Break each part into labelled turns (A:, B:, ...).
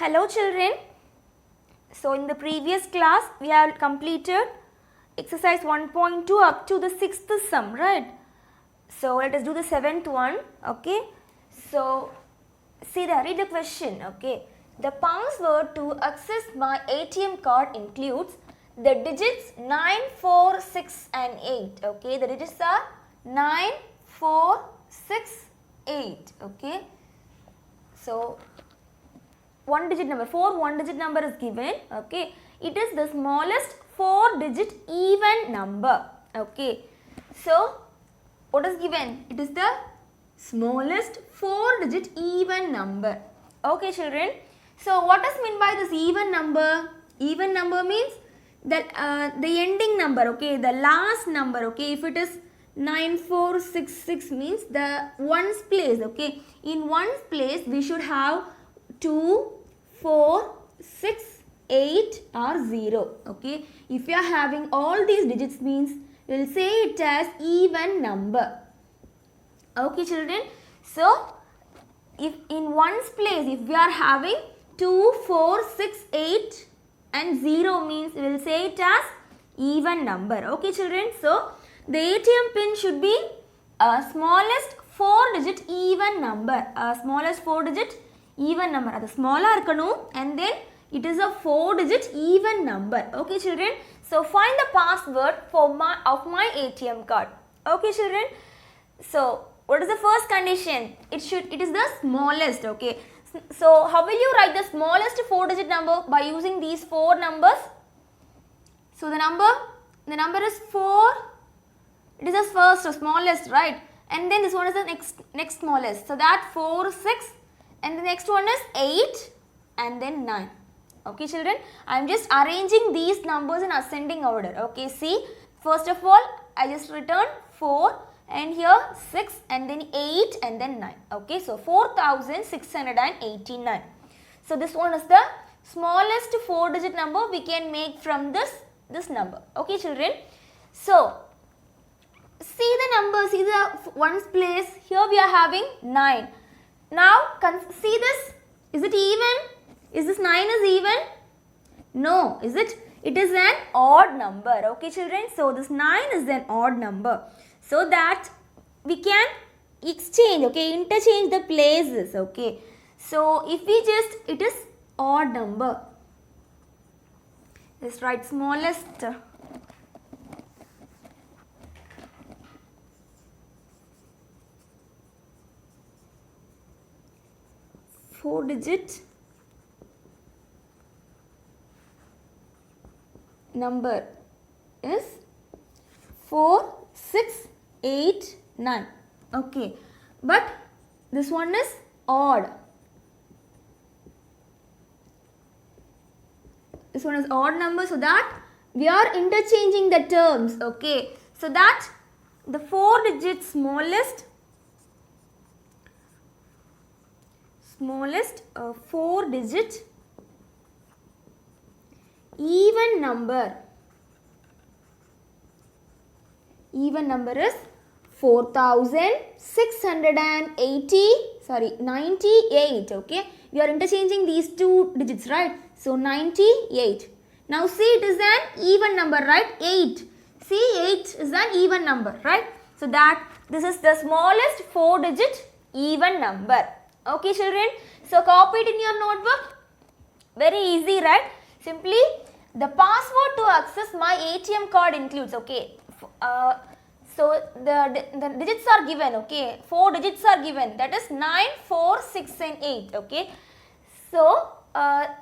A: Hello children. So in the previous class we have completed exercise 1.2 up to the 6th sum, right? So let us do the 7th one, okay? So see there, read the question, okay? The password to access my ATM card includes the digits 9, 4, 6 and 8, okay? The digits are 9, 4, 6, 8, okay? So one digit number, 4 one digit number is given, okay? It is the smallest 4 digit even number, okay? So what is given? It is the smallest 4 digit even number, okay children? So what is meant by this even number? Even number means that the ending number, okay, the last number, okay? If it is 9466 means the ones place, okay? In ones place we should have 2, 4, 6, 8 or 0, okay? If you are having all these digits means we will say it as even number, okay children? So if in ones place if we are having 2, 4, 6, 8 and 0 means we will say it as even number, okay children? So the ATM pin should be smallest 4 digit even number, smallest 4 digit even number, அது smaller இருக்கணும் and then it is a 4 digit even number, okay children? So find the password of my ATM card, okay children? So what is the first condition? It is the smallest, okay? So how will you write the smallest 4 digit number? By using these 4 numbers. So the number is 4, it is the first or smallest, right? And then this one is the next smallest, so that 4, 6 and the next one is 8 and then 9, okay children? I am just arranging these numbers in ascending order, okay? See, first of all I just returned 4 and here 6 and then 8 and then 9, okay? So 4689. So this one is the smallest 4 digit number we can make from this number, okay children? So see the number, see the ones place, here we are having 9. Now see this, is it even? Is this 9 is even? No, is it? It is an odd number, okay children? So this 9 is an odd number, so that we can exchange, okay, interchange the places, okay? So if we just, it is odd number, let's write smallest 4 digit number is 4, 6, 8, 9, okay? But this one is odd. This one is odd number, so that we are interchanging the terms, okay? So that the 4 digit smallest 4 digit even number is 98, okay? We are interchanging these two digits, right? So 98. Now see, it is an even number, right? 8. See, 8 is an even number, right? So that this is the smallest 4 digit even number, okay children? So copy it in your notebook. Very easy, right? Simply the password to access my ATM card includes, okay? So the digits are given, okay? 4 digits are given, that is 9, 4, 6 and 8, okay? So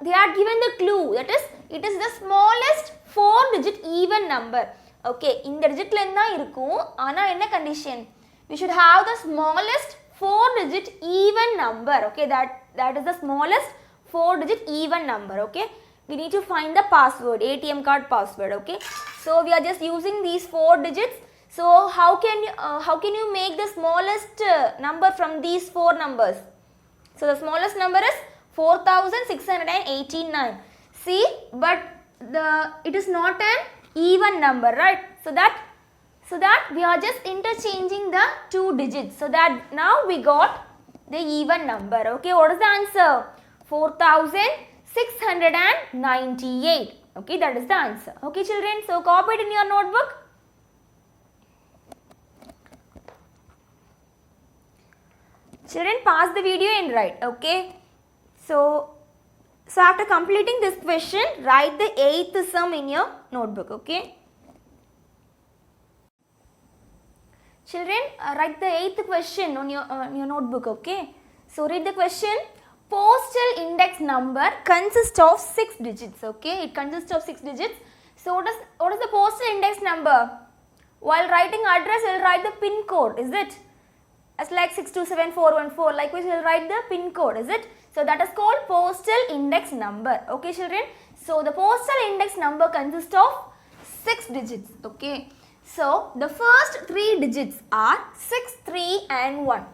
A: they are given the clue, that is it is the smallest 4 digit even number, okay? In the digit la irukum, ana enna condition? We should have the smallest 4 digit even number, okay? That is the smallest 4 digit even number, okay? We need to find the password, ATM card password, okay? So we are just using these 4 digits. So how can you make the smallest number from these 4 numbers? So the smallest number is 4689. See, but it is not an even number, right? So that we are just interchanging the 2 digits. So that now we got the even number, okay? What is the answer? 4698. Okay, that is the answer. Okay, children, so copy it in your notebook. Children, pause the video and write. Okay, so after completing this question, write the 8th sum in your notebook. Okay, children, write the 8th question on your notebook. Okay, so read the question. Postal index number consists of 6 digits. Okay, it consists of 6 digits. So what is the postal index number? While writing address, we will write the pin code. Is it? As like 627,414. Likewise, we will write the pin code. Is it? So that is called postal index number. Okay, children. So the postal index number consists of 6 digits. Okay. So the first 3 digits are 6, 3 and 1.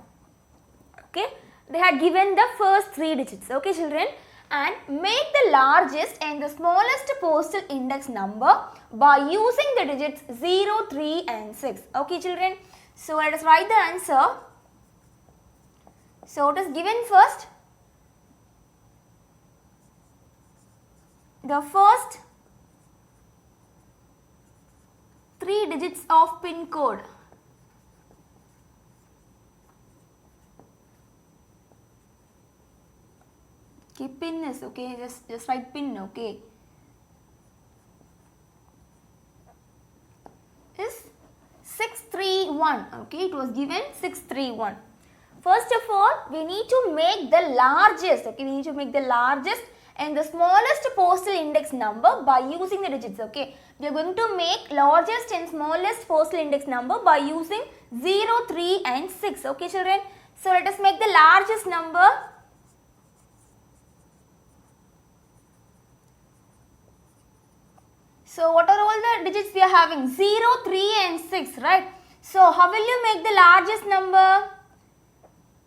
A: Okay. They had given the first 3 digits. Okay, children. And make the largest and the smallest postal index number by using the digits 0, 3 and 6. Okay, children. So let us write the answer. So it is given first. The first 3 digits of pin code. Okay, pin is okay, just write pin. Okay, is 631. Okay, it was given 631. First of all, we need to make the largest. Okay, we need to make the largest and the smallest postal index number by using the digits. Okay, we are going to make largest and smallest postal index number by using 0, 3 and 6. Okay, children. So let us make the largest number. So what are all the digits we are having? 0, 3 and 6, right? So how will you make the largest number?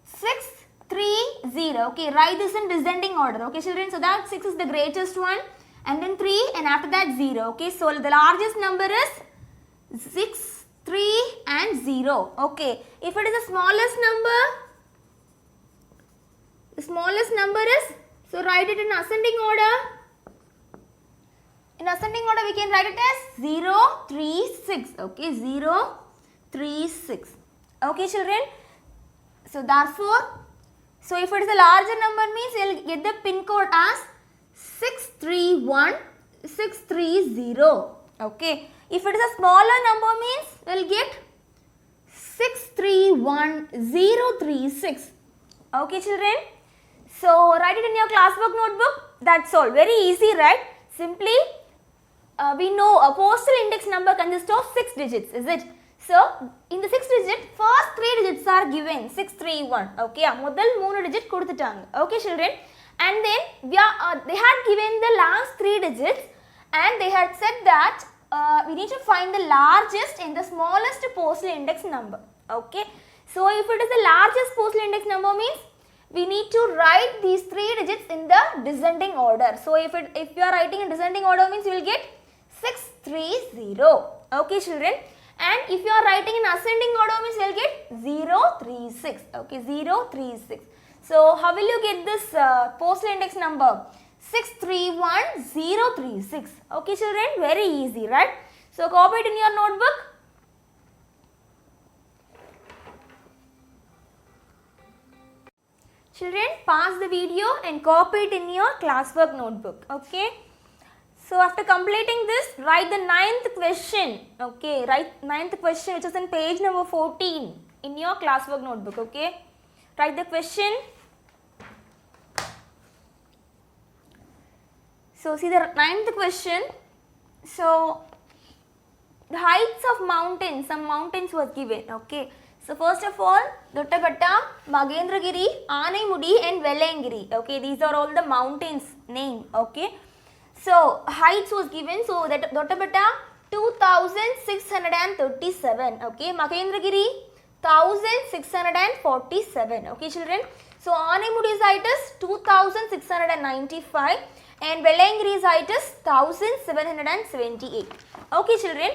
A: 6, 3, 0. Okay, write this in descending order. Okay, children. So that 6 is the greatest one, and then 3, and after that 0. Okay, so the largest number is 6, 3 and 0. Okay, if it is the smallest number is, so write it in ascending order. In ascending order, we can write it as 0, 3, 6. Okay, 0, 3, 6. Okay, children. So therefore, so if it is a larger number means we will get the pin code as 631 630. Okay. If it is a smaller number means we will get 631036. Okay, children. So write it in your classwork notebook. That's all. Very easy, right? Simply we know a postal index number consists of 6 digits, is it? So in the 6 digit, first 3 digits are given 631. Okay, முதல் 3 digit கொடுத்துட்டாங்க. Okay, children. And then they had given the last 3 digits, and they had said that we need to find the largest and the smallest postal index number. Okay, so if it is the largest postal index number means we need to write these 3 digits in the descending order. So if you are writing in descending order means you will get 630. Okay, children. And if you are writing in ascending order means you will get 036. Okay, 036. So how will you get this postal index number? 631036. Okay, children, very easy, right? So copy it in your notebook. Children, pause the video and copy it in your classwork notebook. Okay. So after completing this, write the 9th question. Okay, write 9th question which is in page number 14 in your classwork notebook. Okay, write the question. So see the 9th question. So the heights of mountains, some mountains was given. Okay, so first of all, Dottabatta, Magendragiri, Anaimudi and Vellangiri. Okay, these are all the mountains name. Okay. So heights was given. So that Dottabatta 2637. Okay, Magendragiri 1647. Okay, children. So Anaimudi's height is 2695 and Vellangiri's height is 1778. Okay, children.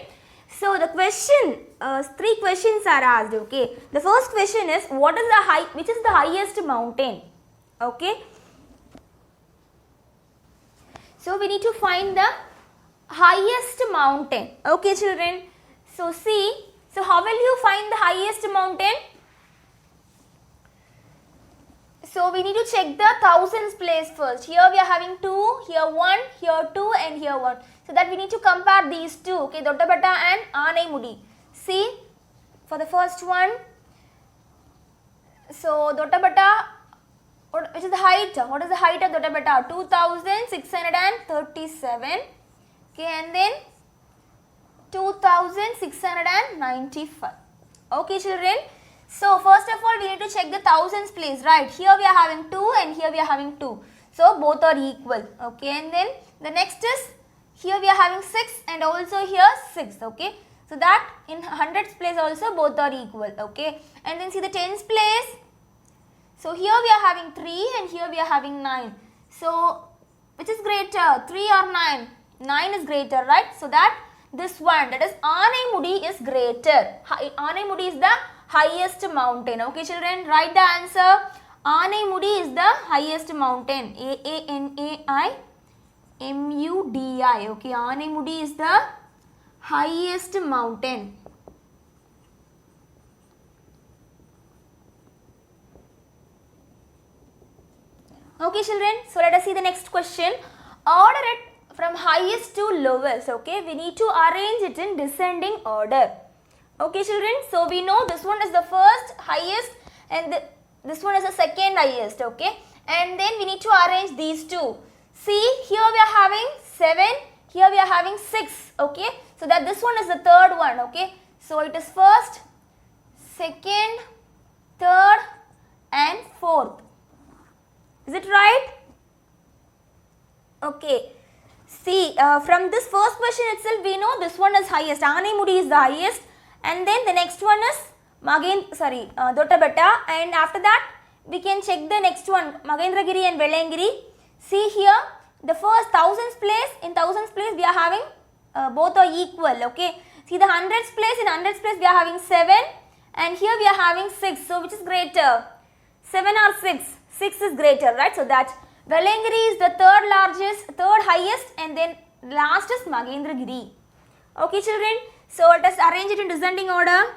A: So the question, 3 questions are asked. Okay, the first question is what is the height? Which is the highest mountain? Okay. So we need to find the highest mountain. Okay, children. So see, so how will you find the highest mountain? So we need to check the thousands place first. Here we are having 2, here 1, here 2 and here 1. So that we need to compare these two. Okay, Dottabetta and Anaimudi. See, for the first one, so Dottabetta, which is the height? What is the height of Dottabetta? 2637. Okay, and then 2695. Okay, children. So first of all, we need to check the thousands place, right? Here we are having 2 and here we are having 2. So both are equal. Okay, and then the next is, here we are having 6 and also here 6. Okay, so that in hundreds place also both are equal. Okay, and then see the tens place. So here we are having 3 and here we are having 9. So which is greater, 3 or 9? 9 is greater, right? So that this one, that is Anaimudi, is greater. Anaimudi is the highest mountain. Okay, children, write the answer. Anaimudi is the highest mountain. Anaimudi. Okay, Anaimudi is the highest mountain. Okay, children, so let us see the next question. Order it from highest to lowest. Okay, we need to arrange it in descending order. Okay, children, so we know this one is the first highest and this one is the second highest. Okay, and then we need to arrange these two. See, here we are having 7, here we are having 6. Okay, so that this one is the third one. Okay, so it is first, second, third and fourth. Is it right? Okay. See, from this first question itself, we know this one is highest. Anaimudi is the highest, and then the next one is Dottabetta, and after that we can check the next one, Magendragiri and Velliyangiri. See here, the first thousands place, in thousands place we are having both are equal. Okay. See the hundreds place, in hundreds place we are having 7, and here we are having 6. So which is greater, 7 or 6? 6 is greater, right? So that Velliyangiri is the third highest, and then last is Magendragiri. Okay, children. So let us arrange it in descending order.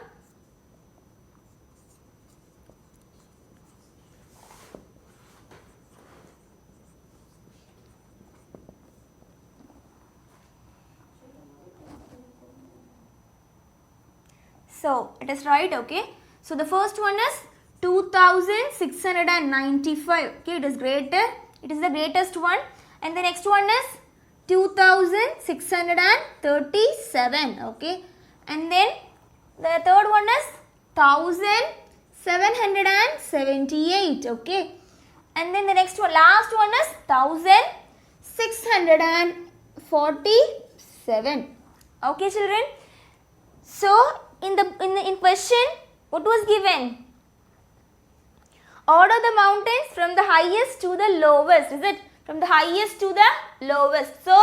A: So it is right. Okay. So the first one is 2695. Okay, it is greater. It is the greatest one. And the next one is 2637. Okay, and then the third one is 1778. Okay, and then the next one, last one is 1647. Okay, children. So in question, what was given? Order the mountains from the highest to the lowest. Is it from the highest to the lowest? So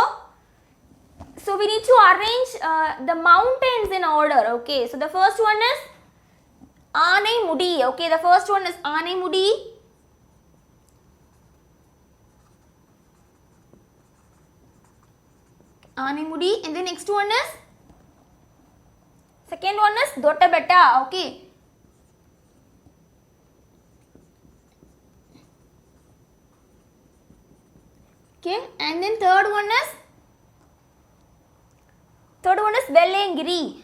A: we need to arrange the mountains in order. Okay, so the first one is Anaimudi. Okay, the first one is Anaimudi. Anaimudi, and the next one is, second one is Dottabetta. Okay. Okay, and then third one is Velliyangiri.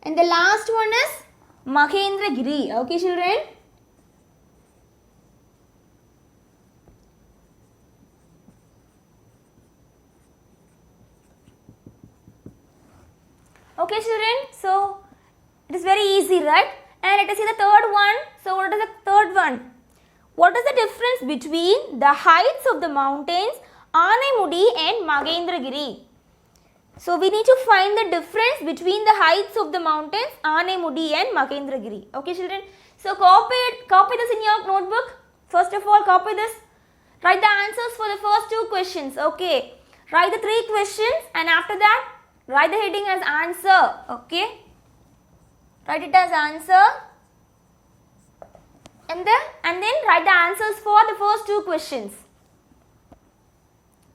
A: And the last one is Magendragiri. Okay, children. Okay, children. So it is very easy, right? And let us see the third one. So what is the third one? What is the difference between the heights of the mountains Anaimudi and Magendragiri? So we need to find the difference between the heights of the mountains Anaimudi and Magendragiri. Okay, children. So copy this in your notebook. First of all, copy this. Write the answers for the first two questions. Okay. Write the three questions, and after that write the heading as answer. Okay. Write it as answer. and then write the answers for the first two questions.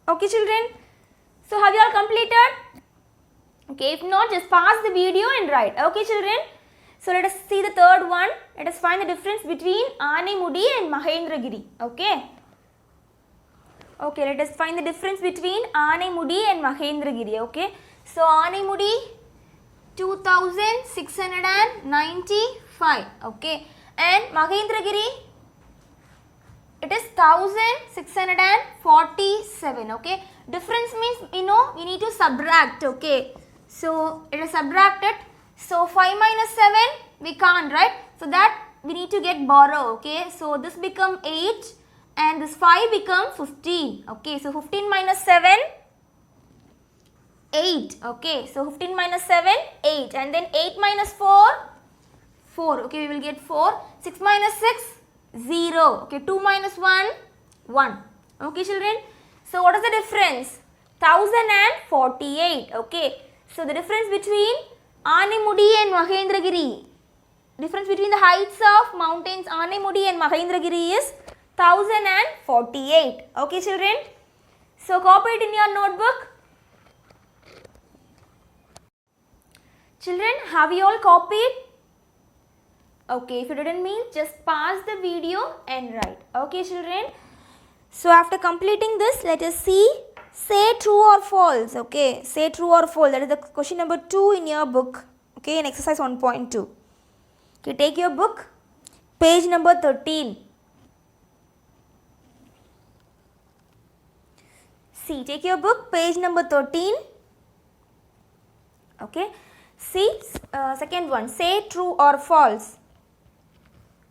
A: Okay children, so have you all completed? Okay, if not, just pause the video and write. Okay children, so let us see the third one. Let us find the difference between Aanemudi and Mahendragiri. Okay. Okay, let us find the difference between Aanemudi and Mahendragiri. Okay, so Aanemudi 2695. Okay, and Mahendragiri it is 1647. Okay, difference means we need to subtract. Okay, so it is subtracted. So 5 minus 7 we can't, right? So that we need to get borrow. Okay, so this become 8 and this 5 become 15. Okay, so 15 minus 7 8. Okay, so 15 minus 7 8, and then 8 minus 4 4. Okay, we will get 4. 6 minus 6 0. Okay, 2 minus 1 1. Okay children, so what is the difference? 1048. Okay, so the difference between Aanemudi and Mahendragiri, difference between the heights of mountains Aanemudi and Mahendragiri is 1048. Okay children, so copy it in your notebook. Children, have you all copied? Okay, if you didn't mean, just pause the video and write. Okay children, so after completing this, let us see, say true or false. Okay, say true or false, that is the question number 2 in your book. Okay, in exercise 1.2. Okay, take your book, page number 13. See, take your book, page number 13. Okay, see, second one, say true or false.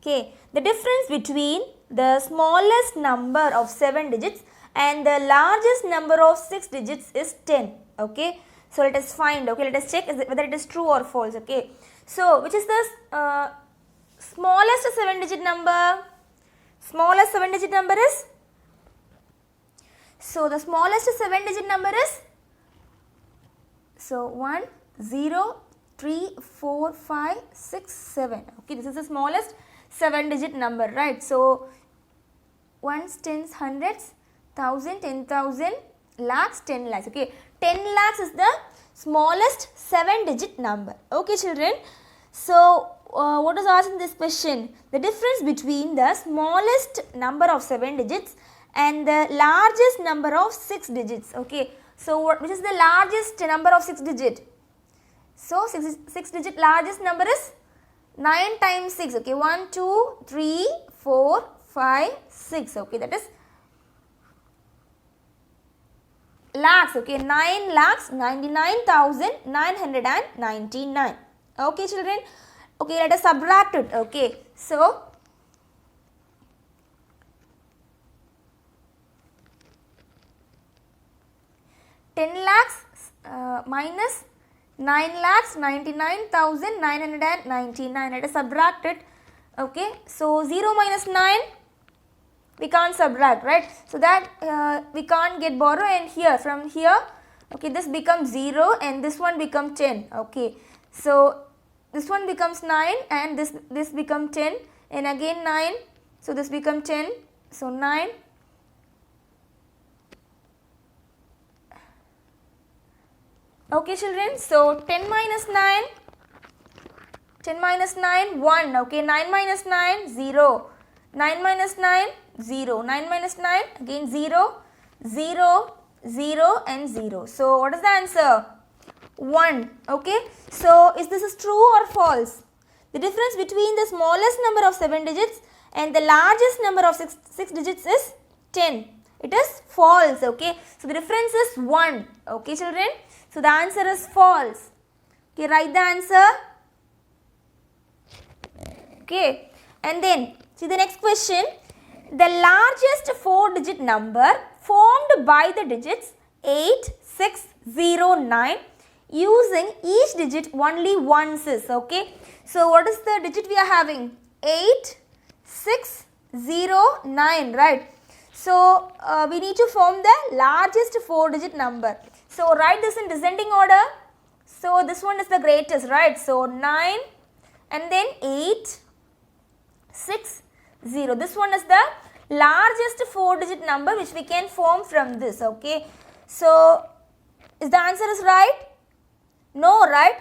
A: Okay, the difference between the smallest number of 7 digits and the largest number of 6 digits is 10. Okay, so let us find. Okay, let us check whether it is true or false. Okay, so which is the smallest 7 digit number? Smallest 7 digit number is, so the smallest 7 digit number is, so 1 0 3 4 5 6 7. Okay, this is the smallest 7 digit number, right? So ones, tens, hundreds, 1000, 10,000, lakhs, 10 lakhs. Okay, 10 lakhs is the smallest 7 digit number. Okay children, so what is asked in this question? The difference between the smallest number of 7 digits and the largest number of 6 digits. Okay, so which is the largest number of 6 digit? So 6 digit largest number is 9 times 6. Okay, 1 2 3 4 5 6. Okay, that is lakhs. Okay, 9 lakhs 99,999. Okay children, okay, let us subtract it. Okay, so lakhs minus 9,99,999. Let us subtract it. Okay, so 0 minus 9 we can't subtract, right? So that we can't get borrow, and here from here, okay, this becomes 0 and this one becomes 10. Okay, so this one becomes 9 and this becomes 10, and again 9, so this becomes 10, so 9. Okay children, so 10 minus 9, 1. Okay, 9 minus 9, 0. 9 minus 9, 0. 9 minus 9, again 0, 0, 0 and 0. So what is the answer? 1. Okay, so is this true or false? The difference between the smallest number of 7 digits and the largest number of 6 digits is 10. It is false. Okay, so the difference is 1. Okay children, so the answer is false. Okay, write the answer. Okay, and then see the next question. The largest 4 digit number formed by the digits 8, 6, 0, 9 using each digit only once is. Okay, so what is the digit we are having? 8, 6, 0, 9, right? So we need to form the largest 4 digit number. So write this in descending order. So this one is the greatest, right? So 9 and then 8, 6, 0. This one is the largest 4-digit number which we can form from this, okay. So, is the answer is right? No, right?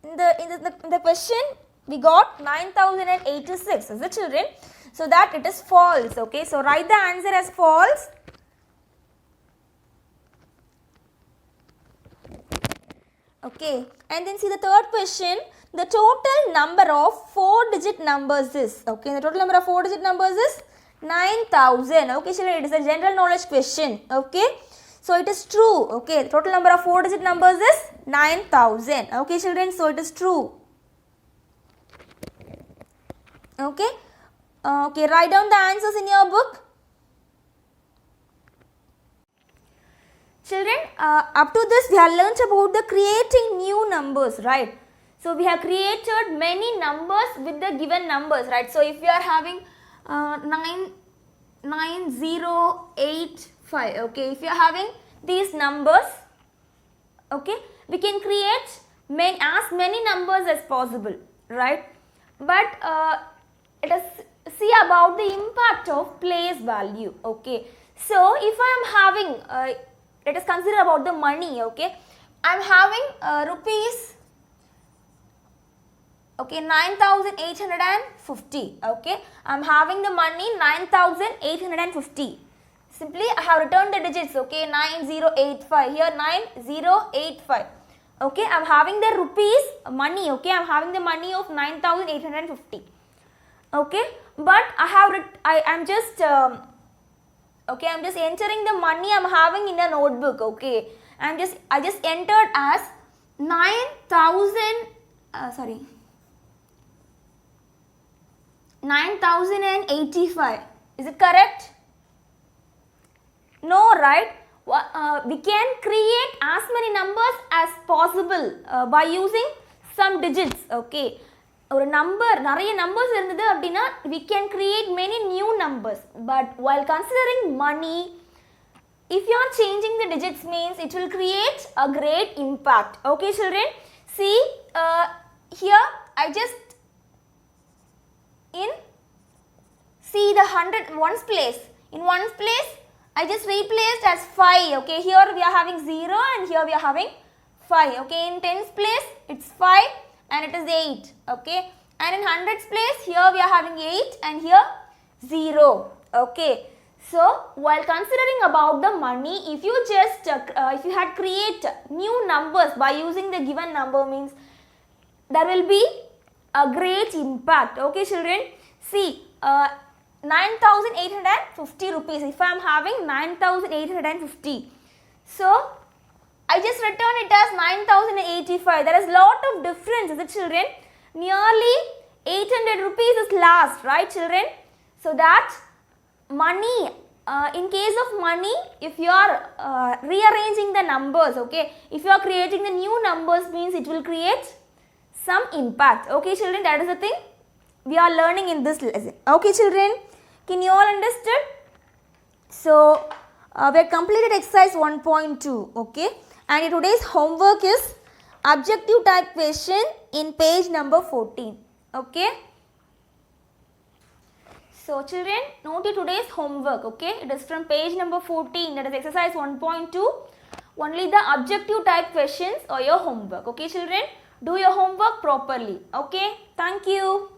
A: In the question, we got 9086, is it, children? So, that it is false, okay. So, write the answer as false. Okay, and then see the third question. The total number of 4-digit numbers is, okay, the total number of 4-digit numbers is 9000. Okay, children, it is a general knowledge question. Okay, so it is true. Okay, the total number of 4-digit numbers is 9000. Okay, children, so it is true. Okay, okay, write down the answers in your book. Children, up to this we have learnt about the creating new numbers, right? So, we have created many numbers with the given numbers, right? So, if we are having 9085, okay, if you are having these numbers, okay, we can create as many numbers as possible, right? But let us see about the impact of place value, okay. So, if I am having, let us consider about the money, okay. I am having rupees, okay, 9850, okay. I am having the money 9850. Simply I have returned the digits, okay, 9085, here 9085. Okay, I am having the rupees money, okay, I am having the money of 9850. Okay, but I am just okay, I am just entering the money I am having in a notebook, okay. I just entered as 9085. Is it correct? No, right? We can create as many numbers as possible by using some digits, okay. ஒரு number நிறைய numbers இருந்தது அப்படின்னா we can create many new numbers, but while considering money, if you are changing the digits means it will create a great impact. Okay, children, see here I just see the 100 ones place. In ones place I just replaced as 5. Okay, here we are having 0 and here we are having 5. Okay, in tens place it's 5 and it is 8. Okay, and in hundreds place here we are having 8 and here 0. Okay, so while considering about the money, if you just if you had create new numbers by using the given number means there will be a great impact. Okay, children, see 9850 rupees. If I am having 9850, so I just return it as 9085. There is lot of difference, is it, children? Nearly 800 rupees is last, right, children? So that money, in case of money, if you are rearranging the numbers, okay, if you are creating the new numbers means it will create some impact. Okay, children, that is the thing we are learning in this lesson. Okay, children, can you all understood? So we have completed exercise 1.2, okay, and today's homework is objective type question in page number 14. Okay, so children, note today's homework. Okay, it is from page number 14, that is exercise 1.2. Only the objective type questions are your homework. Okay, children, do your homework properly. Okay, thank you.